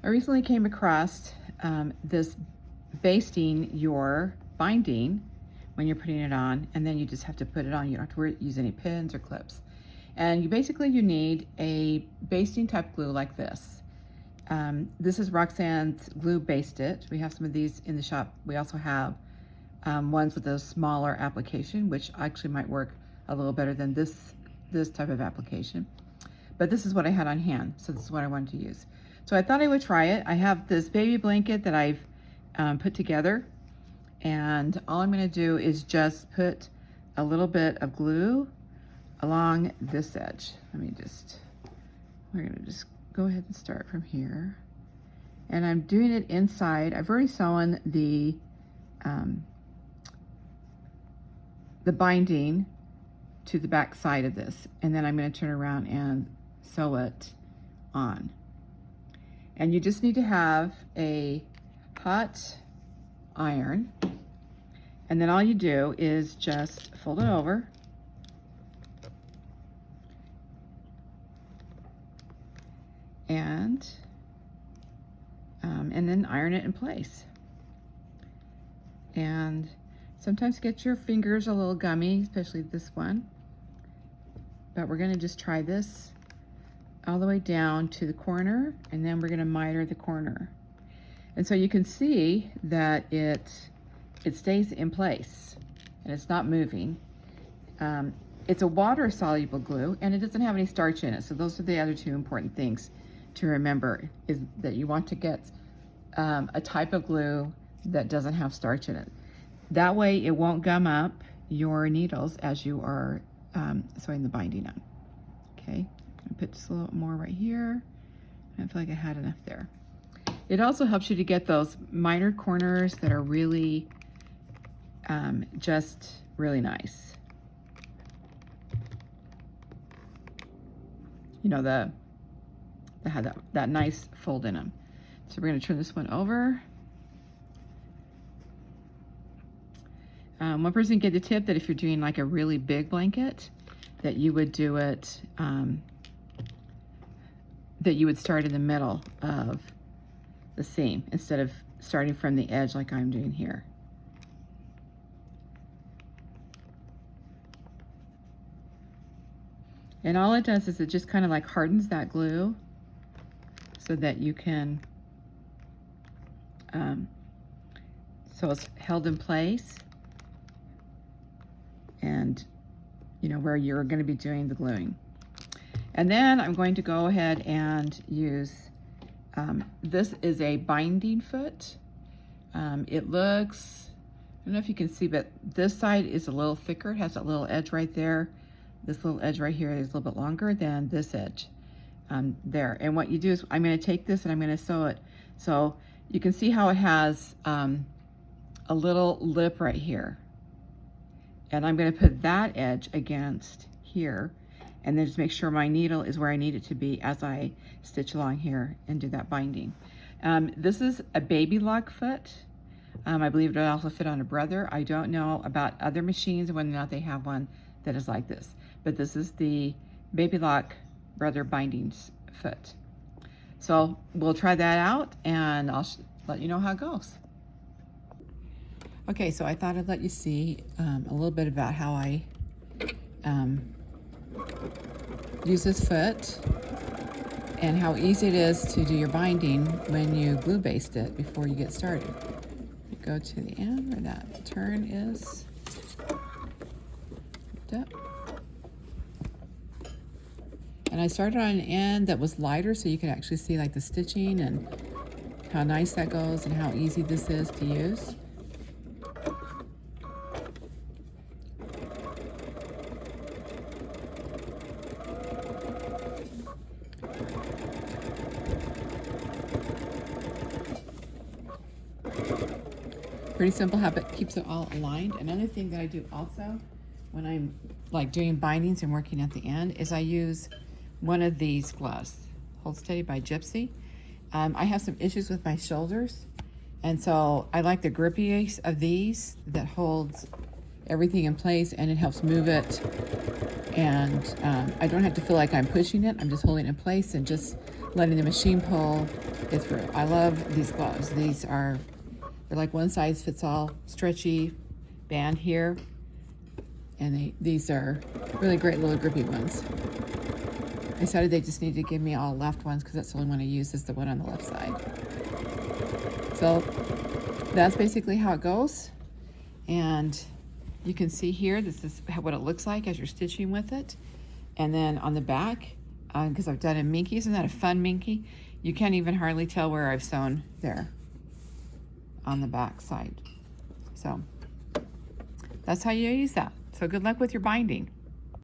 I recently came across this basting your binding when you're putting it on, and then you just have to put it on. You don't have to use any pins or clips. And you need a basting type glue like this. This is Roxanne's Glue-Baste-It. We have some of these in the shop. We also have ones with a smaller application, which actually might work a little better than this type of application. But this is what I had on hand, so this is what I wanted to use. So I thought I would try it. I have this baby blanket that I've put together, and all I'm going to do is just put a little bit of glue along this edge. We're going to just go ahead and start from here. And I'm doing it inside. I've already sewn the binding to the back side of this, and then I'm going to turn around and sew it on. And you just need to have a hot iron, and then all you do is just fold it over and then iron it in place. And sometimes get your fingers a little gummy, especially this one. But we're going to just try this all the way down to the corner, and then we're going to miter the corner. And so you can see that it stays in place and it's not moving. It's a water-soluble glue, and it doesn't have any starch in it. So those are the other two important things to remember, is that you want to get a type of glue that doesn't have starch in it. That way it won't gum up your needles as you are sewing the binding on. Okay, I'll put just a little more right here. I feel like I had enough there. It also helps you to get those mitered corners that are really, just really nice. You know, that had that nice fold in them. So we're going to turn this one over. One person gave the tip that if you're doing like a really big blanket, that you would do it, that you would start in the middle of the seam instead of starting from the edge like I'm doing here. And all it does is it just kind of like hardens that glue so that you can, so it's held in place, and you know where you're going to be doing the gluing. And then I'm going to go ahead and use, this is a binding foot. It looks, I don't know if you can see, but this side is a little thicker. It has that little edge right there. This little edge right here is a little bit longer than this edge there. And what you do is I'm going to take this and I'm going to sew it. So you can see how it has a little lip right here. And I'm going to put that edge against here, and then just make sure my needle is where I need it to be as I stitch along here and do that binding. This is a baby lock foot. I believe it'll also fit on a brother. I don't know about other machines and whether or not they have one that is like this, but this is the baby lock brother binding foot. So we'll try that out, and I'll let you know how it goes. Okay, so I thought I'd let you see a little bit about how I use this foot and how easy it is to do your binding when you glue baste it before you get started. You go to the end where that turn is. Up. And I started on an end that was lighter so you could actually see like the stitching and how nice that goes and how easy this is to use. Pretty simple habit, keeps it all aligned. Another thing that I do also when I'm like doing bindings and working at the end is I use one of these gloves, Hold Steady by Gypsy. I have some issues with my shoulders, and so I like the grippiness of these that holds everything in place, and it helps move it, and I don't have to feel like I'm pushing it. I'm just holding it in place and just letting the machine pull it through. I love these gloves. They're like one size fits all, stretchy band here. And these are really great little grippy ones. I decided they just need to give me all left ones because that's the only one I use is the one on the left side. So that's basically how it goes. And you can see here, this is what it looks like as you're stitching with it. And then on the back, because I've done a minky, isn't that a fun minky? You can't even hardly tell where I've sewn there on the back side. So that's how you use that. So good luck with your binding.